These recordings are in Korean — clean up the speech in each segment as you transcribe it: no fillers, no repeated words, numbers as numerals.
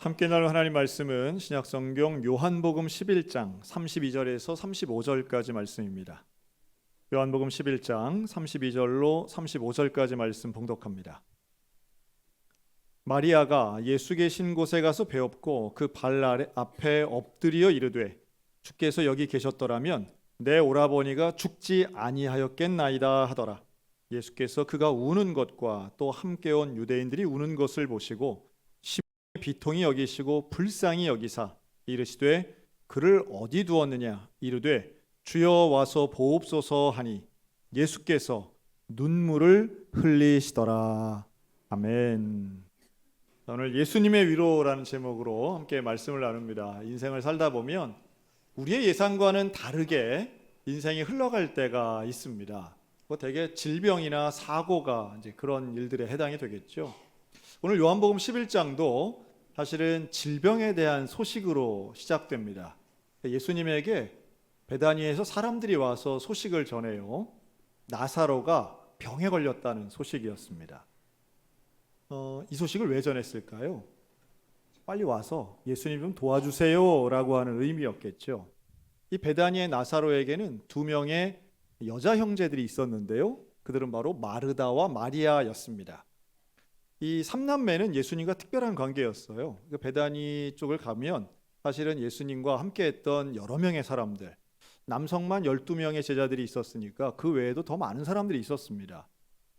함께 나눌 하나님 말씀은 신약성경 요한복음 11장 32절에서 35절까지 말씀입니다. 요한복음 11장 32절로 35절까지 말씀 봉독합니다. 마리아가 예수 계신 곳에 가서 배웠고 그 발 앞에 엎드려 이르되 주께서 여기 계셨더라면 내 오라버니가 죽지 아니하였겠나이다 하더라. 예수께서 그가 우는 것과 또 함께 온 유대인들이 우는 것을 보시고 비통히 여기시고 불쌍히 여기사 이르시되 그를 어디 두었느냐 이르되 주여 와서 보옵소서 하니 예수께서 눈물을 흘리시더라. 아멘. 오늘 예수님의 위로라는 제목으로 함께 말씀을 나눕니다. 인생을 살다 보면 우리의 예상과는 다르게 인생이 흘러갈 때가 있습니다. 대개 질병이나 사고가 이제 그런 일들에 해당이 되겠죠. 오늘 요한복음 11장도 사실은 질병에 대한 소식으로 시작됩니다. 예수님에게 베다니에서 사람들이 와서 소식을 전해요. 나사로가 병에 걸렸다는 소식이었습니다. 이 소식을 왜 전했을까요? 빨리 와서 예수님 좀 도와주세요 라고 하는 의미였겠죠. 이 베다니의 나사로에게는 두 명의 여자 형제들이 있었는데요. 그들은 바로 마르다와 마리아였습니다. 이 삼남매는 예수님과 특별한 관계였어요. 베다니 쪽을 가면 사실은 예수님과 함께했던 여러 명의 사람들, 남성만 12명의 제자들이 있었으니까 그 외에도 더 많은 사람들이 있었습니다.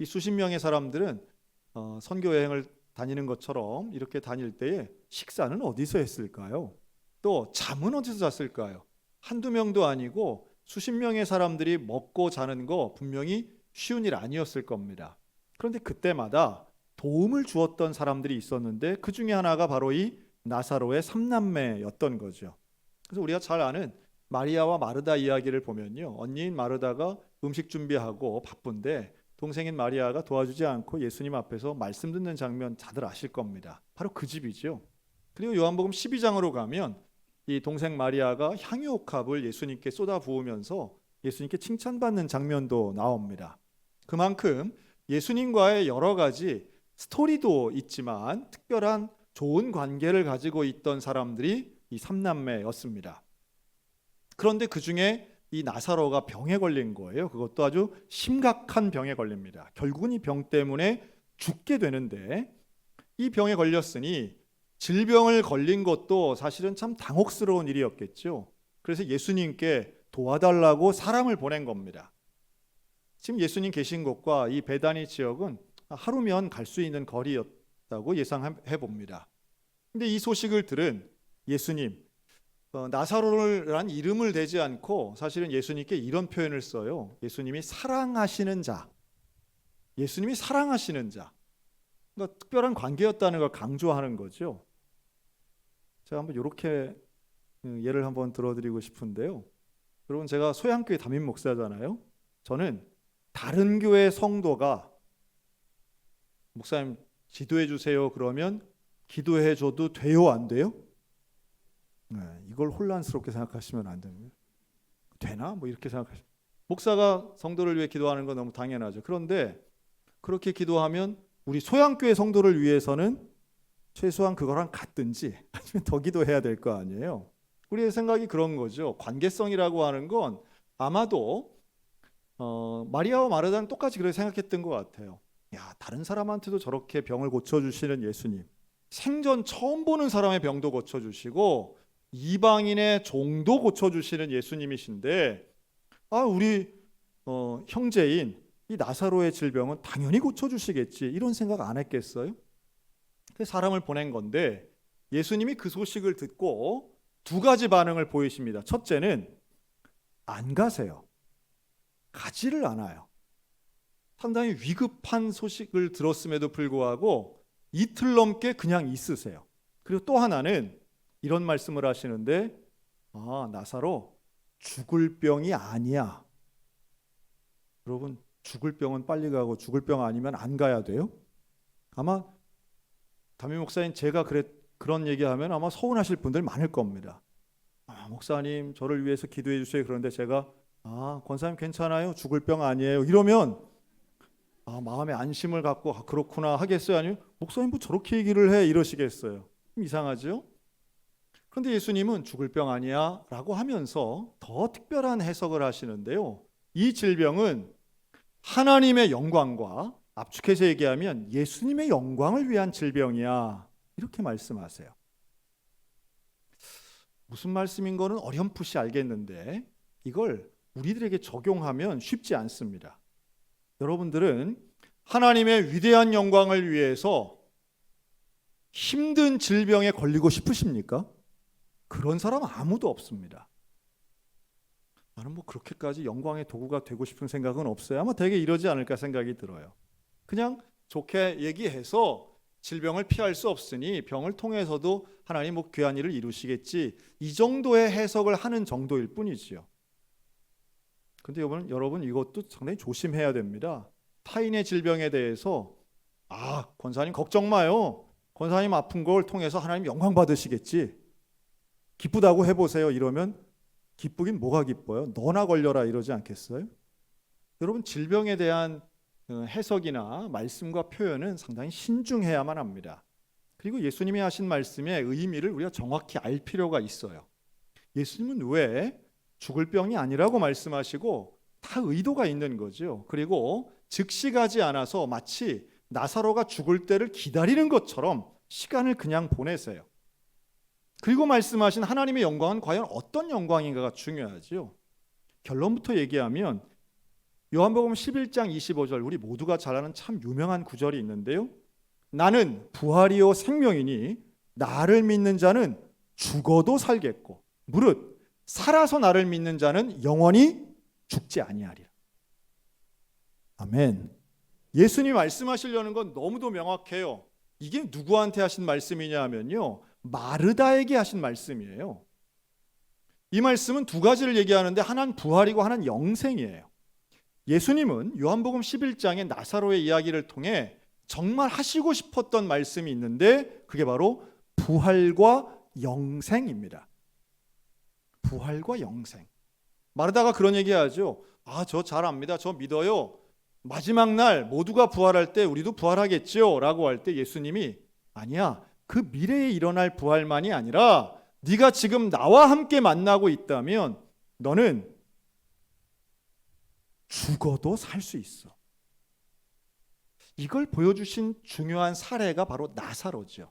이 수십 명의 사람들은 선교 여행을 다니는 것처럼 이렇게 다닐 때에 식사는 어디서 했을까요? 또 잠은 어디서 잤을까요? 한두 명도 아니고 수십 명의 사람들이 먹고 자는 거 분명히 쉬운 일 아니었을 겁니다. 그런데 그때마다 도움을 주었던 사람들이 있었는데 그 중에 하나가 바로 이 나사로의 삼남매였던 거죠. 그래서 우리가 잘 아는 마리아와 마르다 이야기를 보면요, 언니인 마르다가 음식 준비하고 바쁜데 동생인 마리아가 도와주지 않고 예수님 앞에서 말씀 듣는 장면 다들 아실 겁니다. 바로 그 집이죠. 그리고 요한복음 12장으로 가면 이 동생 마리아가 향유옥합을 예수님께 쏟아 부으면서 예수님께 칭찬받는 장면도 나옵니다. 그만큼 예수님과의 여러 가지 스토리도 있지만 특별한 좋은 관계를 가지고 있던 사람들이 이 삼남매였습니다. 그런데 그 중에 이 나사로가 병에 걸린 거예요. 그것도 아주 심각한 병에 걸립니다. 결국은 이 병 때문에 죽게 되는데, 이 병에 걸렸으니 질병을 걸린 것도 사실은 참 당혹스러운 일이었겠죠. 그래서 예수님께 도와달라고 사람을 보낸 겁니다. 지금 예수님 계신 곳과 이 베다니 지역은 하루면 갈 수 있는 거리였다고 예상해 봅니다. 근데 이 소식을 들은 예수님, 나사로라는 이름을 대지 않고 사실은 예수님께 이런 표현을 써요. 예수님이 사랑하시는 자. 예수님이 사랑하시는 자. 그러니까 특별한 관계였다는 걸 강조하는 거죠. 제가 한번 이렇게 예를 한번 들어드리고 싶은데요. 여러분, 제가 소양교회 담임 목사잖아요. 저는 다른 교회 성도가 목사님 기도해 주세요 그러면 기도해 줘도 돼요, 안 돼요? 네, 이걸 혼란스럽게 생각하시면 안 됩니다. 되나? 뭐 이렇게 생각하시면, 목사가 성도를 위해 기도하는 건 너무 당연하죠. 그런데 그렇게 기도하면 우리 소양교회 성도를 위해서는 최소한 그거랑 같든지 아니면 더 기도해야 될 거 아니에요. 우리의 생각이 그런 거죠. 관계성이라고 하는 건 아마도 마리아와 마르다는 똑같이 그렇게 생각했던 것 같아요. 야, 다른 사람한테도 저렇게 병을 고쳐주시는 예수님, 생전 처음 보는 사람의 병도 고쳐주시고 이방인의 종도 고쳐주시는 예수님이신데, 우리 형제인 이 나사로의 질병은 당연히 고쳐주시겠지, 이런 생각 안 했겠어요? 사람을 보낸 건데 예수님이 그 소식을 듣고 두 가지 반응을 보이십니다. 첫째는 안 가세요. 가지를 않아요. 상당히 위급한 소식을 들었음에도 불구하고 이틀 넘게 그냥 있으세요. 그리고 또 하나는 이런 말씀을 하시는데, 나사로 죽을 병이 아니야. 여러분, 죽을 병은 빨리 가고 죽을 병 아니면 안 가야 돼요? 아마 담임 목사님 제가 그런 얘기하면 아마 서운하실 분들 많을 겁니다. 목사님 저를 위해서 기도해 주세요. 그런데 제가 권사님 괜찮아요? 죽을 병 아니에요. 이러면 마음의 안심을 갖고 그렇구나 하겠어요? 아니면 목사님 뭐 저렇게 얘기를 해? 이러시겠어요? 좀 이상하죠? 그런데 예수님은 죽을 병 아니야 라고 하면서 더 특별한 해석을 하시는데요. 이 질병은 하나님의 영광과, 압축해서 얘기하면 예수님의 영광을 위한 질병이야, 이렇게 말씀하세요. 무슨 말씀인 거는 어렴풋이 알겠는데 이걸 우리들에게 적용하면 쉽지 않습니다. 여러분들은 하나님의 위대한 영광을 위해서 힘든 질병에 걸리고 싶으십니까? 그런 사람 아무도 없습니다. 나는 뭐 그렇게까지 영광의 도구가 되고 싶은 생각은 없어요. 아마 되게 이러지 않을까 생각이 들어요. 그냥 좋게 얘기해서 질병을 피할 수 없으니 병을 통해서도 하나님 뭐 귀한 일을 이루시겠지, 이 정도의 해석을 하는 정도일 뿐이지요. 근데 여러분 이것도 상당히 조심해야 됩니다. 타인의 질병에 대해서 권사님 걱정 마요, 권사님 아픈 걸 통해서 하나님 영광 받으시겠지, 기쁘다고 해보세요, 이러면 기쁘긴 뭐가 기뻐요? 너나 걸려라 이러지 않겠어요? 여러분, 질병에 대한 해석이나 말씀과 표현은 상당히 신중해야만 합니다. 그리고 예수님이 하신 말씀의 의미를 우리가 정확히 알 필요가 있어요. 예수님은 왜 죽을 병이 아니라고 말씀하시고 다 의도가 있는 거죠. 그리고 즉시 가지 않아서 마치 나사로가 죽을 때를 기다리는 것처럼 시간을 그냥 보내세요. 그리고 말씀하신 하나님의 영광은 과연 어떤 영광인가가 중요하죠. 결론부터 얘기하면 요한복음 11장 25절, 우리 모두가 잘 아는 참 유명한 구절이 있는데요. 나는 부활이요 생명이니 나를 믿는 자는 죽어도 살겠고 무릇 살아서 나를 믿는 자는 영원히 죽지 아니하리라. 아멘. 예수님이 말씀하시려는 건 너무도 명확해요. 이게 누구한테 하신 말씀이냐 하면요, 마르다에게 하신 말씀이에요. 이 말씀은 두 가지를 얘기하는데 하나는 부활이고 하나는 영생이에요. 예수님은 요한복음 11장의 나사로의 이야기를 통해 정말 하시고 싶었던 말씀이 있는데 그게 바로 부활과 영생입니다. 부활과 영생. 마르다가 그런 얘기하죠. 저 잘 압니다. 저 믿어요. 마지막 날 모두가 부활할 때 우리도 부활하겠죠 라고 할 때 예수님이 아니야, 그 미래에 일어날 부활만이 아니라 네가 지금 나와 함께 만나고 있다면 너는 죽어도 살 수 있어. 이걸 보여주신 중요한 사례가 바로 나사로죠.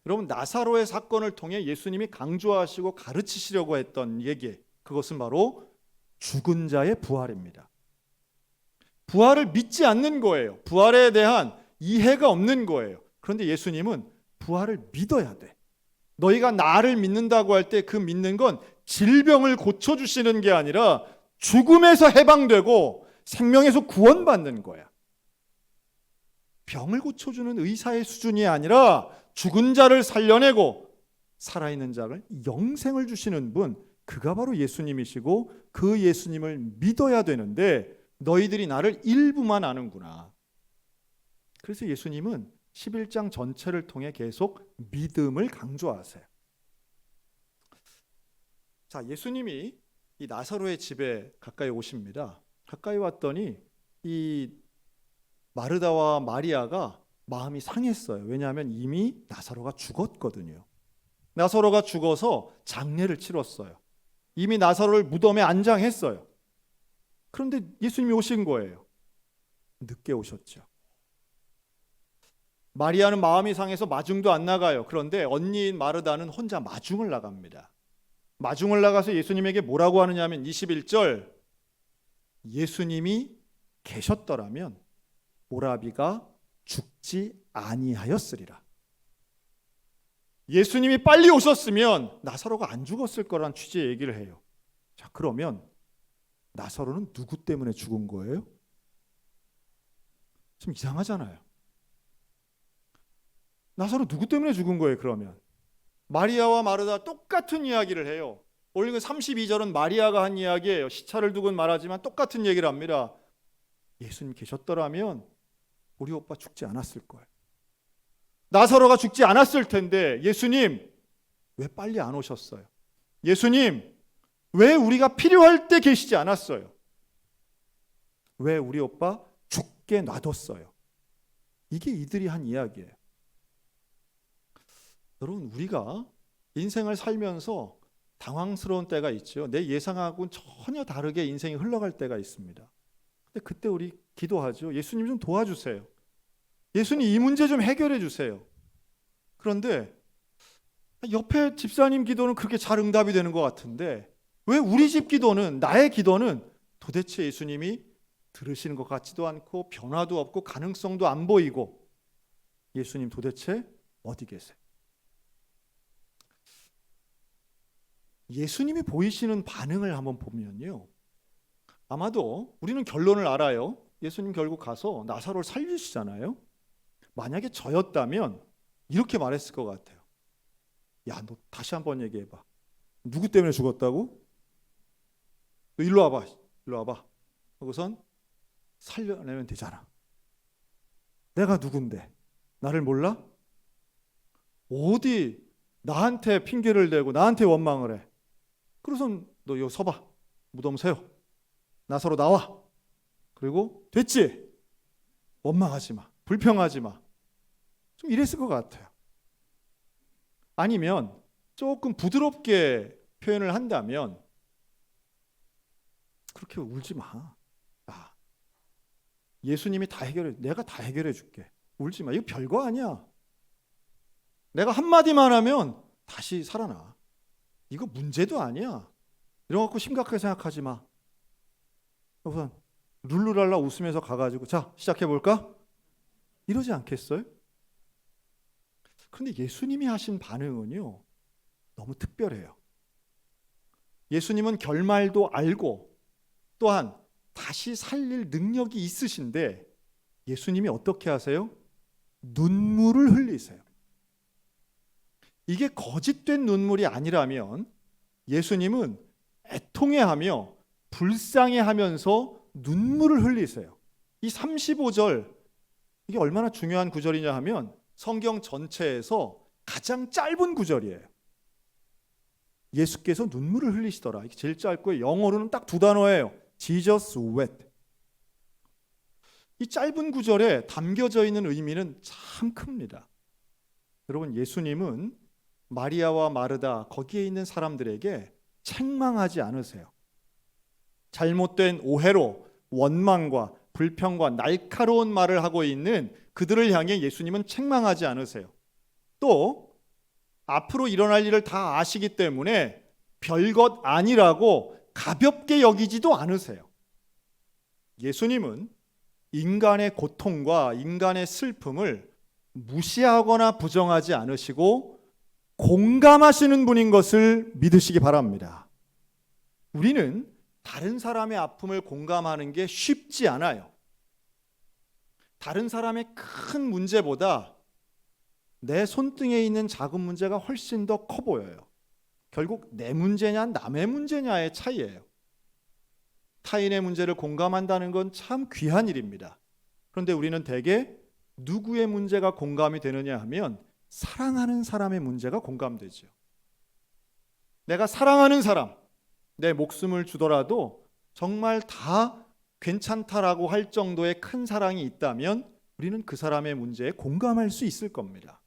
여러분, 나사로의 사건을 통해 예수님이 강조하시고 가르치시려고 했던 얘기, 그것은 바로 죽은 자의 부활입니다. 부활을 믿지 않는 거예요. 부활에 대한 이해가 없는 거예요. 그런데 예수님은 부활을 믿어야 돼. 너희가 나를 믿는다고 할 때 그 믿는 건 질병을 고쳐주시는 게 아니라 죽음에서 해방되고 생명에서 구원받는 거야. 병을 고쳐주는 의사의 수준이 아니라 죽은 자를 살려내고 살아있는 자를 영생을 주시는 분, 그가 바로 예수님이시고 그 예수님을 믿어야 되는데 너희들이 나를 일부만 아는구나. 그래서 예수님은 11장 전체를 통해 계속 믿음을 강조하세요. 자, 예수님이 이 나사로의 집에 가까이 오십니다. 가까이 왔더니 이 마르다와 마리아가 마음이 상했어요. 왜냐하면 이미 나사로가 죽었거든요. 나사로가 죽어서 장례를 치렀어요. 이미 나사로를 무덤에 안장했어요. 그런데 예수님이 오신 거예요. 늦게 오셨죠. 마리아는 마음이 상해서 마중도 안 나가요. 그런데 언니인 마르다는 혼자 마중을 나갑니다. 마중을 나가서 예수님에게 뭐라고 하느냐면 21절, 예수님이 계셨더라면 오라비가 죽지 아니하였으리라. 예수님이 빨리 오셨으면 나사로가 안 죽었을 거란 취지의 얘기를 해요. 자, 그러면 나사로는 누구 때문에 죽은 거예요? 좀 이상하잖아요. 나사로 누구 때문에 죽은 거예요, 그러면? 마리아와 마르다 똑같은 이야기를 해요. 오늘 32절은 마리아가 한 이야기예요. 시차를 두고는 말하지만 똑같은 얘기를 합니다. 예수님 계셨더라면 우리 오빠 죽지 않았을 거예요. 나사로가 죽지 않았을 텐데 예수님 왜 빨리 안 오셨어요? 예수님 왜 우리가 필요할 때 계시지 않았어요? 왜 우리 오빠 죽게 놔뒀어요? 이게 이들이 한 이야기예요. 여러분, 우리가 인생을 살면서 당황스러운 때가 있죠. 내 예상하고는 전혀 다르게 인생이 흘러갈 때가 있습니다. 근데 그때 우리 기도하죠. 예수님 좀 도와주세요. 예수님 이 문제 좀 해결해 주세요. 그런데 옆에 집사님 기도는 그렇게 잘 응답이 되는 것 같은데 왜 우리 집 기도는, 나의 기도는 도대체 예수님이 들으시는 것 같지도 않고 변화도 없고 가능성도 안 보이고, 예수님 도대체 어디 계세요? 예수님이 보이시는 반응을 한번 보면요, 아마도 우리는 결론을 알아요. 예수님 결국 가서 나사로를 살리시잖아요. 만약에 저였다면 이렇게 말했을 것 같아요. 야, 너 다시 한번 얘기해봐. 누구 때문에 죽었다고? 너 일로 와봐. 일로 와봐. 하고선 살려내면 되잖아. 내가 누군데? 나를 몰라? 어디 나한테 핑계를 대고 나한테 원망을 해. 그래서 너 여기 서봐. 무덤 세워. 나사로 나와. 그리고 됐지? 원망하지 마. 불평하지 마. 좀 이랬을 것 같아요. 아니면 조금 부드럽게 표현을 한다면 그렇게 울지 마. 예수님이 다 해결해. 내가 다 해결해 줄게. 울지 마. 이거 별거 아니야. 내가 한마디만 하면 다시 살아나. 이거 문제도 아니야. 이런 거 심각하게 생각하지 마. 우선 룰루랄라 웃으면서 가가지고 자, 시작해볼까? 이러지 않겠어요? 그런데 예수님이 하신 반응은요, 너무 특별해요. 예수님은 결말도 알고 또한 다시 살릴 능력이 있으신데 예수님이 어떻게 하세요? 눈물을 흘리세요. 이게 거짓된 눈물이 아니라면 예수님은 애통해하며 불쌍해하면서 눈물을 흘리세요. 이 35절, 이게 얼마나 중요한 구절이냐 하면 성경 전체에서 가장 짧은 구절이에요. 예수께서 눈물을 흘리시더라. 이게 제일 짧고 영어로는 딱 두 단어예요. Jesus wept. 이 짧은 구절에 담겨져 있는 의미는 참 큽니다. 여러분, 예수님은 마리아와 마르다 거기에 있는 사람들에게 책망하지 않으세요. 잘못된 오해로 원망과 불평과 날카로운 말을 하고 있는 그들을 향해 예수님은 책망하지 않으세요. 또 앞으로 일어날 일을 다 아시기 때문에 별것 아니라고 가볍게 여기지도 않으세요. 예수님은 인간의 고통과 인간의 슬픔을 무시하거나 부정하지 않으시고 공감하시는 분인 것을 믿으시기 바랍니다. 우리는 다른 사람의 아픔을 공감하는 게 쉽지 않아요. 다른 사람의 큰 문제보다 내 손등에 있는 작은 문제가 훨씬 더 커 보여요. 결국 내 문제냐 남의 문제냐의 차이예요. 타인의 문제를 공감한다는 건 참 귀한 일입니다. 그런데 우리는 대개 누구의 문제가 공감이 되느냐 하면 사랑하는 사람의 문제가 공감되죠. 내가 사랑하는 사람, 내 목숨을 주더라도 정말 다 괜찮다라고 할 정도의 큰 사랑이 있다면 우리는 그 사람의 문제에 공감할 수 있을 겁니다.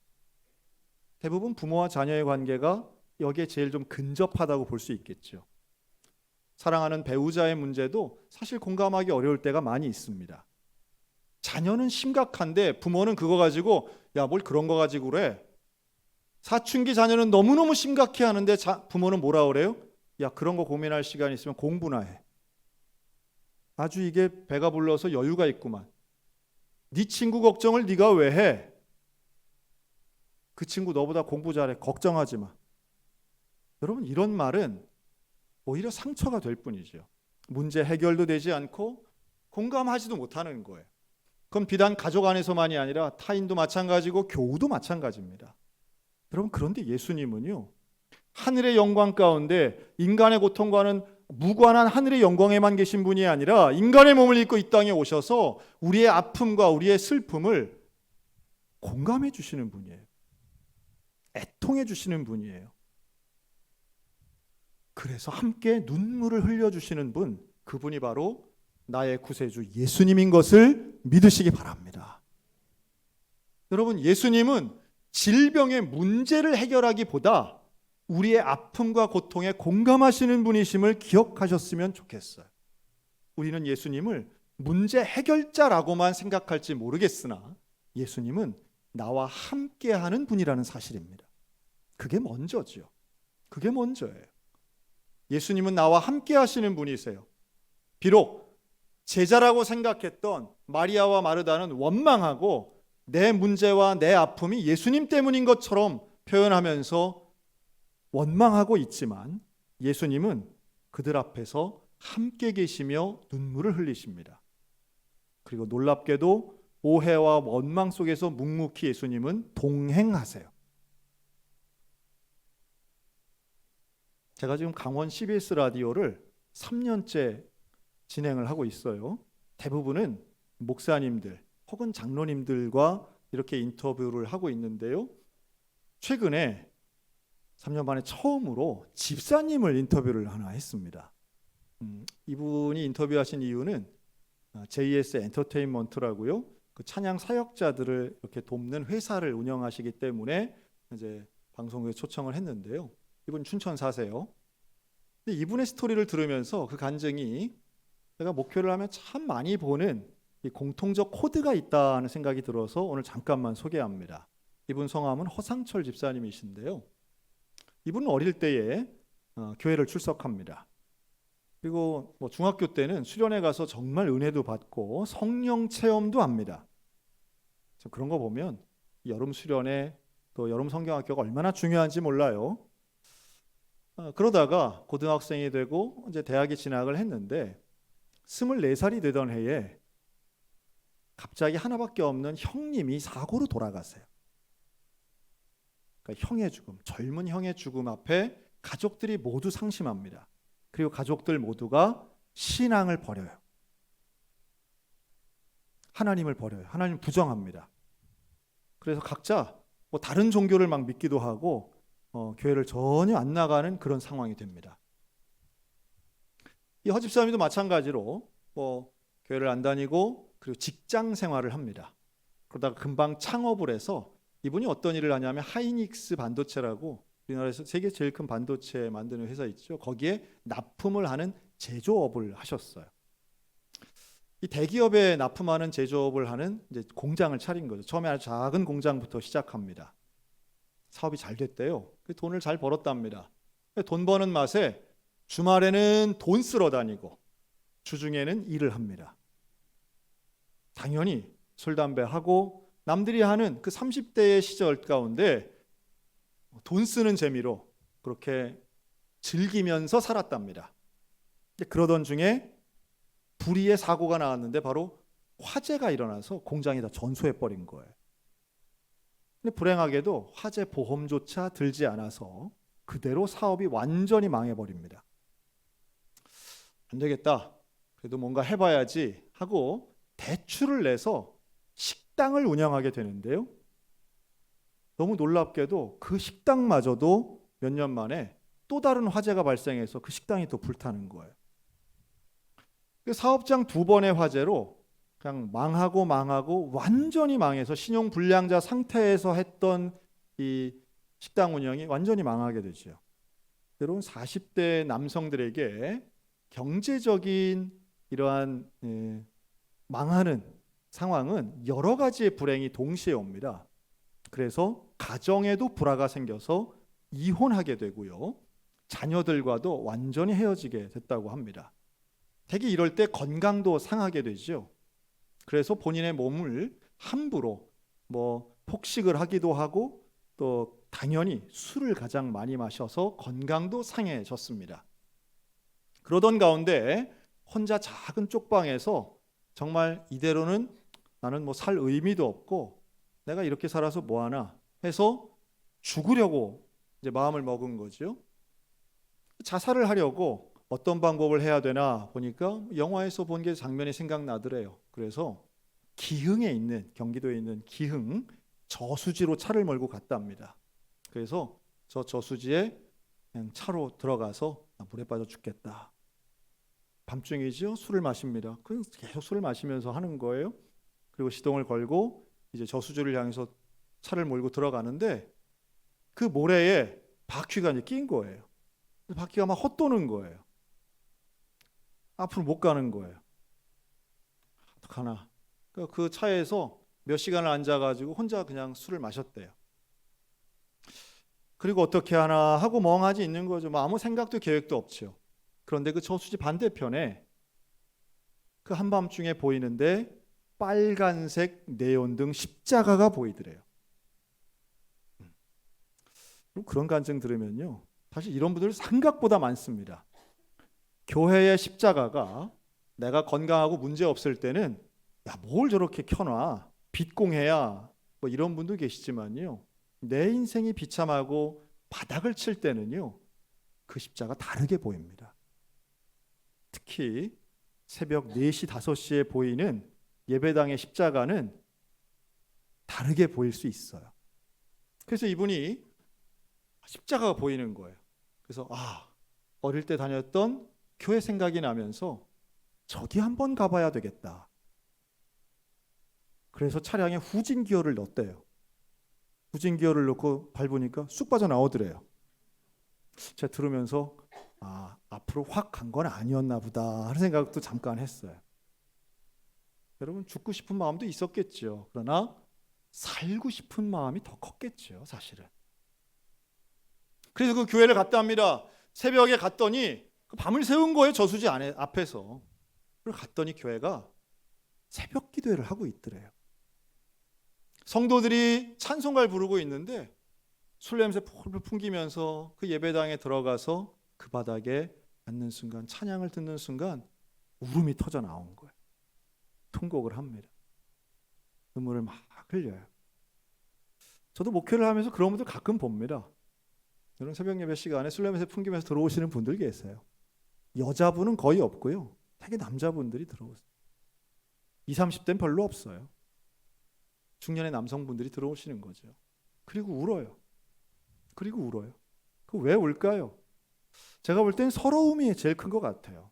대부분 부모와 자녀의 관계가 여기에 제일 좀 근접하다고 볼 수 있겠죠. 사랑하는 배우자의 문제도 사실 공감하기 어려울 때가 많이 있습니다. 자녀는 심각한데 부모는 그거 가지고 야, 뭘 그런 거 가지고 그래. 사춘기 자녀는 너무너무 심각해 하는데 부모는 뭐라 그래요? 야, 그런 거 고민할 시간 있으면 공부나 해. 아주 이게 배가 불러서 여유가 있구만. 네 친구 걱정을 네가 왜 해? 그 친구 너보다 공부 잘해. 걱정하지 마. 여러분, 이런 말은 오히려 상처가 될 뿐이죠. 문제 해결도 되지 않고 공감하지도 못하는 거예요. 그건 비단 가족 안에서만이 아니라 타인도 마찬가지고 교우도 마찬가지입니다. 여러분, 그런데 예수님은요, 하늘의 영광 가운데 인간의 고통과는 무관한 하늘의 영광에만 계신 분이 아니라 인간의 몸을 입고 이 땅에 오셔서 우리의 아픔과 우리의 슬픔을 공감해 주시는 분이에요. 애통해 주시는 분이에요. 그래서 함께 눈물을 흘려주시는 분, 그분이 바로 나의 구세주 예수님인 것을 믿으시기 바랍니다. 여러분, 예수님은 질병의 문제를 해결하기보다 우리의 아픔과 고통에 공감하시는 분이심을 기억하셨으면 좋겠어요. 우리는 예수님을 문제 해결자라고만 생각할지 모르겠으나 예수님은 나와 함께하는 분이라는 사실입니다. 그게 먼저죠. 그게 먼저예요. 예수님은 나와 함께하시는 분이세요. 비록 제자라고 생각했던 마리아와 마르다는 원망하고 내 문제와 내 아픔이 예수님 때문인 것처럼 표현하면서 원망하고 있지만 예수님은 그들 앞에서 함께 계시며 눈물을 흘리십니다. 그리고 놀랍게도 오해와 원망 속에서 묵묵히 예수님은 동행하세요. 제가 지금 강원 CBS 라디오를 3년째 진행을 하고 있어요. 대부분은 목사님들 혹은 장로님들과 이렇게 인터뷰를 하고 있는데요. 최근에 3년 만에 처음으로 집사님을 인터뷰를 하나 했습니다. 이분이 인터뷰하신 이유는 JS 엔터테인먼트라고요. 그 찬양 사역자들을 이렇게 돕는 회사를 운영하시기 때문에 이제 방송국에 초청을 했는데요. 이분 춘천 사세요. 근데 이분의 스토리를 들으면서 그 간증이 제가 목회를 하면 참 많이 보는 이 공통적 코드가 있다는 생각이 들어서 오늘 잠깐만 소개합니다. 이분 성함은 허상철 집사님이신데요. 이분은 어릴 때에 교회를 출석합니다. 그리고 중학교 때는 수련회 가서 정말 은혜도 받고 성령 체험도 합니다. 그런 거 보면 여름 수련회 또 여름 성경학교가 얼마나 중요한지 몰라요. 그러다가 고등학생이 되고 이제 대학에 진학을 했는데 24살이 되던 해에 갑자기 하나밖에 없는 형님이 사고로 돌아가세요. 그러니까 형의 죽음, 젊은 형의 죽음 앞에 가족들이 모두 상심합니다. 그리고 가족들 모두가 신앙을 버려요. 하나님을 버려요. 하나님을 부정합니다. 그래서 각자 다른 종교를 막 믿기도 하고 교회를 전혀 안 나가는 그런 상황이 됩니다. 이 허집사님도 마찬가지로 교회를 안 다니고 그리고 직장 생활을 합니다. 그러다가 금방 창업을 해서 이분이 어떤 일을 하냐면 하이닉스 반도체라고 우리나라에서 세계 제일 큰 반도체 만드는 회사 있죠. 거기에 납품을 하는 제조업을 하셨어요. 이 대기업에 납품하는 제조업을 하는 이제 공장을 차린 거죠. 처음에 아주 작은 공장부터 시작합니다. 사업이 잘 됐대요. 돈을 잘 벌었답니다. 돈 버는 맛에 주말에는 돈 쓰러 다니고 주중에는 일을 합니다. 당연히 술, 담배 하고 남들이 하는 그 30대의 시절 가운데 돈 쓰는 재미로 그렇게 즐기면서 살았답니다. 그러던 중에 불의의 사고가 나왔는데 바로 화재가 일어나서 공장이 다 전소해버린 거예요. 근데 불행하게도 화재 보험조차 들지 않아서 그대로 사업이 완전히 망해버립니다. 안 되겠다. 그래도 뭔가 해봐야지 하고 대출을 내서 식당을 운영하게 되는데요. 너무 놀랍게도 그 식당마저도 몇 년 만에 또 다른 화재가 발생해서 그 식당이 또 불타는 거예요. 사업장 2번의 화재로 그냥 망하고 완전히 망해서 신용불량자 상태에서 했던 이 식당 운영이 완전히 망하게 되죠. 여러분 40대 남성들에게 경제적인 이러한 망하는 상황은 여러 가지의 불행이 동시에 옵니다. 그래서 가정에도 불화가 생겨서 이혼하게 되고요. 자녀들과도 완전히 헤어지게 됐다고 합니다. 대개 이럴 때 건강도 상하게 되죠. 그래서 본인의 몸을 함부로 폭식을 하기도 하고 또 당연히 술을 가장 많이 마셔서 건강도 상해졌습니다. 그러던 가운데 혼자 작은 쪽방에서 정말 이대로는 나는 살 의미도 없고 내가 이렇게 살아서 뭐하나 해서 죽으려고 이제 마음을 먹은 거죠. 자살을 하려고 어떤 방법을 해야 되나 보니까 영화에서 본 게 장면이 생각나더래요. 그래서 기흥에 있는 경기도에 있는 기흥 저수지로 차를 몰고 갔답니다. 그래서 저 저수지에 그냥 차로 들어가서 물에 빠져 죽겠다. 밤중이죠. 술을 마십니다. 계속 술을 마시면서 하는 거예요. 그리고 시동을 걸고 이제 저수지를 향해서 차를 몰고 들어가는데 그 모래에 바퀴가 이제 낀 거예요. 바퀴가 막 헛도는 거예요. 앞으로 못 가는 거예요. 어떡하나. 그 차에서 몇 시간을 앉아가지고 혼자 그냥 술을 마셨대요. 그리고 어떻게 하나 하고 멍하니 있는 거죠. 뭐 아무 생각도 계획도 없죠. 그런데 그 저수지 반대편에 그 한밤중에 보이는데 빨간색 네온등 십자가가 보이더래요. 그런 간증 들으면요, 사실 이런 분들 생각보다 많습니다. 교회의 십자가가 내가 건강하고 문제 없을 때는 야, 뭘 저렇게 켜놔, 빛공해야, 뭐 이런 분도 계시지만요, 내 인생이 비참하고 바닥을 칠 때는요, 그 십자가 다르게 보입니다. 특히 새벽 4시, 5시에 보이는 예배당의 십자가는 다르게 보일 수 있어요. 그래서 이분이 십자가가 보이는 거예요. 그래서 어릴 때 다녔던 교회 생각이 나면서 저기 한번 가봐야 되겠다. 그래서 차량에 후진기어를 넣었대요. 후진기어를 넣고 밟으니까 쑥 빠져나오더래요. 제가 들으면서 앞으로 확 간 건 아니었나 보다 하는 생각도 잠깐 했어요. 여러분, 죽고 싶은 마음도 있었겠죠. 그러나 살고 싶은 마음이 더 컸겠죠, 사실은. 그래서 그 교회를 갔다 합니다. 새벽에 갔더니 밤을 새운 거예요, 저수지 앞에서. 그리고 갔더니 교회가 새벽 기도회를 하고 있더래요. 성도들이 찬송가를 부르고 있는데 술 냄새 폴폴 풍기면서 그 예배당에 들어가서 그 바닥에 앉는 순간, 찬양을 듣는 순간 울음이 터져 나온 거예요. 통곡을 합니다. 눈물을 막 흘려요. 저도 목회를 하면서 그런 분들 가끔 봅니다. 여러분, 새벽 예배 시간에 술 냄새 풍기면서 들어오시는 분들 계세요. 여자분은 거의 없고요, 되게 남자분들이 들어오세요. 20, 30대는 별로 없어요. 중년의 남성분들이 들어오시는 거죠. 그리고 울어요. 그 왜 울까요? 제가 볼 땐 서러움이 제일 큰 것 같아요.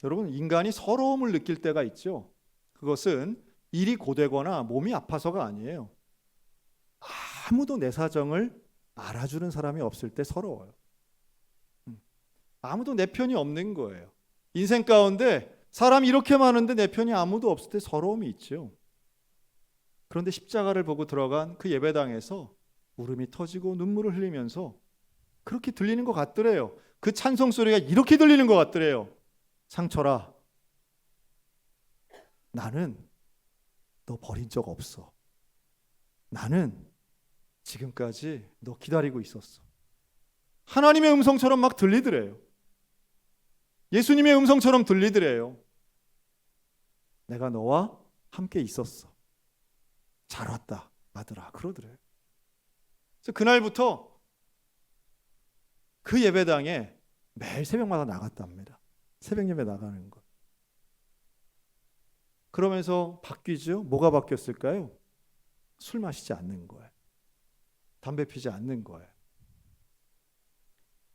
여러분, 인간이 서러움을 느낄 때가 있죠. 그것은 일이 고되거나 몸이 아파서가 아니에요. 아무도 내 사정을 알아주는 사람이 없을 때 서러워요. 아무도 내 편이 없는 거예요. 인생 가운데 사람이 이렇게 많은데 내 편이 아무도 없을 때 서러움이 있죠. 그런데 십자가를 보고 들어간 그 예배당에서 울음이 터지고 눈물을 흘리면서 그렇게 들리는 것 같더래요. 그 찬송 소리가 이렇게 들리는 것 같더래요. 상철아, 나는 너 버린 적 없어. 나는 지금까지 너 기다리고 있었어. 하나님의 음성처럼 막 들리더래요. 예수님의 음성처럼 들리더래요. 내가 너와 함께 있었어. 잘 왔다, 아들아. 그러더래요. 그래서 그날부터 그 예배당에 매일 새벽마다 나갔답니다. 새벽 예배 나가는 것. 그러면서 바뀌죠. 뭐가 바뀌었을까요? 술 마시지 않는 거예요. 담배 피지 않는 거예요.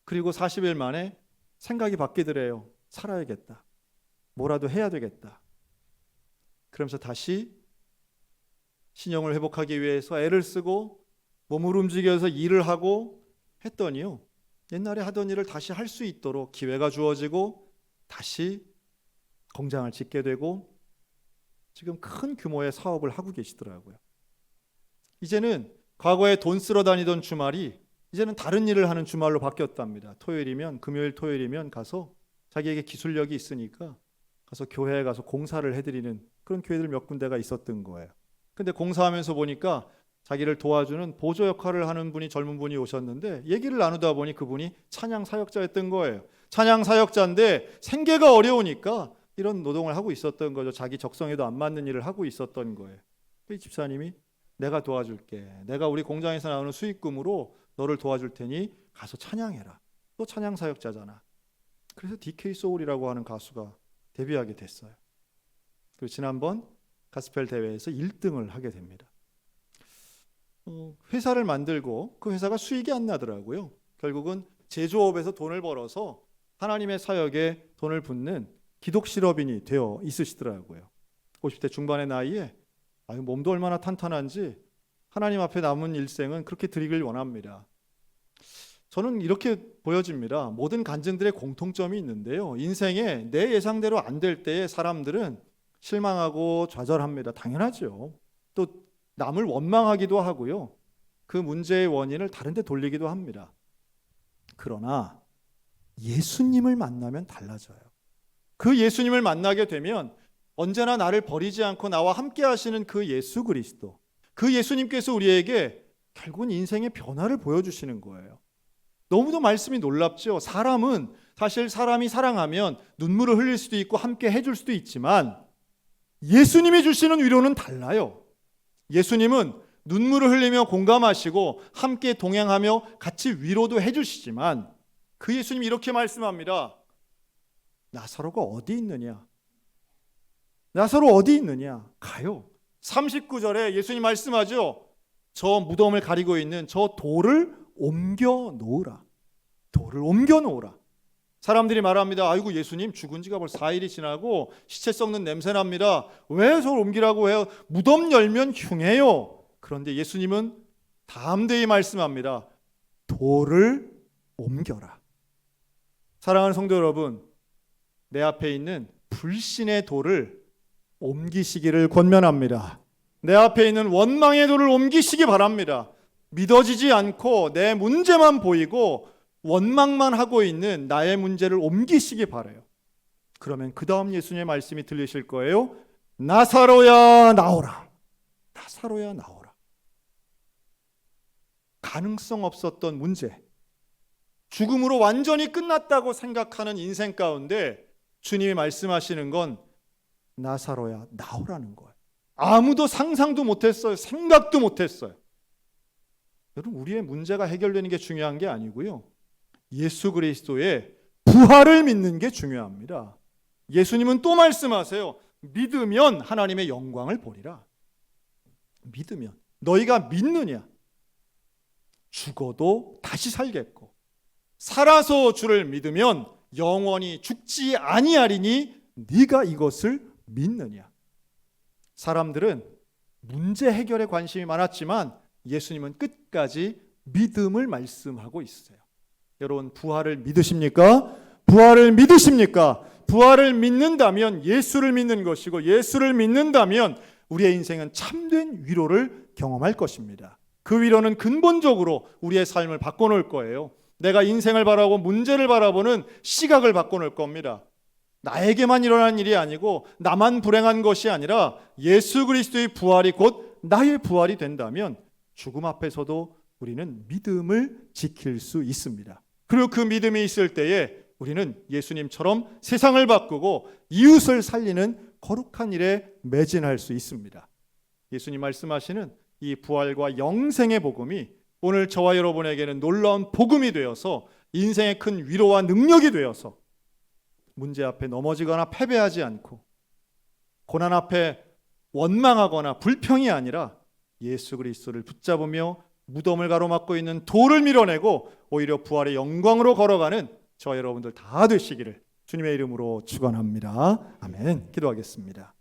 그리고 40일 만에 생각이 바뀌더래요. 살아야겠다. 뭐라도 해야 되겠다. 그러면서 다시 신용을 회복하기 위해서 애를 쓰고 몸을 움직여서 일을 하고 했더니요, 옛날에 하던 일을 다시 할 수 있도록 기회가 주어지고 다시 공장을 짓게 되고 지금 큰 규모의 사업을 하고 계시더라고요. 이제는 과거에 돈 쓰러 다니던 주말이 이제는 다른 일을 하는 주말로 바뀌었답니다. 토요일이면, 금요일 토요일이면 가서 자기에게 기술력이 있으니까 가서 교회에 가서 공사를 해드리는 그런 교회들 몇 군데가 있었던 거예요. 근데 공사하면서 보니까 자기를 도와주는 보조 역할을 하는 분이, 젊은 분이 오셨는데 얘기를 나누다 보니 그분이 찬양 사역자였던 거예요. 찬양 사역자인데 생계가 어려우니까 이런 노동을 하고 있었던 거죠. 자기 적성에도 안 맞는 일을 하고 있었던 거예요. 이 집사님이 내가 도와줄게. 내가 우리 공장에서 나오는 수익금으로 너를 도와줄 테니 가서 찬양해라. 또 찬양 사역자잖아. 그래서 DK 소울이라고 하는 가수가 데뷔하게 됐어요. 그리고 지난번 가스펠 대회에서 1등을 하게 됩니다. 회사를 만들고 그 회사가 수익이 안 나더라고요. 결국은 제조업에서 돈을 벌어서 하나님의 사역에 돈을 붓는 기독실업인이 되어 있으시더라고요. 50대 중반의 나이에 몸도 얼마나 탄탄한지 하나님 앞에 남은 일생은 그렇게 드리길 원합니다. 저는 이렇게 보여집니다. 모든 간증들의 공통점이 있는데요. 인생에 내 예상대로 안 될 때에 사람들은 실망하고 좌절합니다. 당연하죠. 또 남을 원망하기도 하고요. 그 문제의 원인을 다른 데 돌리기도 합니다. 그러나 예수님을 만나면 달라져요. 그 예수님을 만나게 되면 언제나 나를 버리지 않고 나와 함께 하시는 그 예수 그리스도, 그 예수님께서 우리에게 결국은 인생의 변화를 보여주시는 거예요. 너무도 말씀이 놀랍죠. 사람은 사실 사람이 사랑하면 눈물을 흘릴 수도 있고 함께 해줄 수도 있지만 예수님이 주시는 위로는 달라요. 예수님은 눈물을 흘리며 공감하시고 함께 동행하며 같이 위로도 해주시지만 그 예수님이 이렇게 말씀합니다. 나사로가 어디 있느냐? 나사로 어디 있느냐? 가요. 39절에 예수님 말씀하죠. 저 무덤을 가리고 있는 저 돌을 옮겨 놓으라. 돌을 옮겨 놓으라. 사람들이 말합니다. 아이고 예수님 죽은 지가 벌써 4일이 지나고 시체 썩는 냄새 납니다. 왜 저를 옮기라고 해요? 무덤 열면 흉해요. 그런데 예수님은 담대히 말씀합니다. 돌을 옮겨라. 사랑하는 성도 여러분, 내 앞에 있는 불신의 돌을 옮기시기를 권면합니다. 내 앞에 있는 원망의 돌을 옮기시기 바랍니다. 믿어지지 않고 내 문제만 보이고 원망만 하고 있는 나의 문제를 옮기시기 바라요. 그러면 그 다음 예수님의 말씀이 들리실 거예요. 나사로야 나오라. 나사로야 나오라. 가능성 없었던 문제, 죽음으로 완전히 끝났다고 생각하는 인생 가운데 주님이 말씀하시는 건 나사로야 나오라는 거예요. 아무도 상상도 못했어요. 생각도 못했어요. 여러분, 우리의 문제가 해결되는 게 중요한 게 아니고요. 예수 그리스도의 부활을 믿는 게 중요합니다. 예수님은 또 말씀하세요. 믿으면 하나님의 영광을 보리라. 믿으면. 너희가 믿느냐? 죽어도 다시 살겠고 살아서 주를 믿으면 영원히 죽지 아니하리니 네가 이것을 믿느냐? 사람들은 문제 해결에 관심이 많았지만 예수님은 끝까지 믿음을 말씀하고 있어요. 여러분, 부활을 믿으십니까? 부활을 믿으십니까? 부활을 믿는다면 예수를 믿는 것이고 예수를 믿는다면 우리의 인생은 참된 위로를 경험할 것입니다. 그 위로는 근본적으로 우리의 삶을 바꿔놓을 거예요. 내가 인생을 바라보고 문제를 바라보는 시각을 바꿔놓을 겁니다. 나에게만 일어난 일이 아니고 나만 불행한 것이 아니라 예수 그리스도의 부활이 곧 나의 부활이 된다면 죽음 앞에서도 우리는 믿음을 지킬 수 있습니다. 그리고 그 믿음이 있을 때에 우리는 예수님처럼 세상을 바꾸고 이웃을 살리는 거룩한 일에 매진할 수 있습니다. 예수님 말씀하시는 이 부활과 영생의 복음이 오늘 저와 여러분에게는 놀라운 복음이 되어서 인생의 큰 위로와 능력이 되어서 문제 앞에 넘어지거나 패배하지 않고 고난 앞에 원망하거나 불평이 아니라 예수 그리스도를 붙잡으며 무덤을 가로막고 있는 돌을 밀어내고 오히려 부활의 영광으로 걸어가는 저와 여러분들 다 되시기를 주님의 이름으로 축원합니다. 아멘. 기도하겠습니다.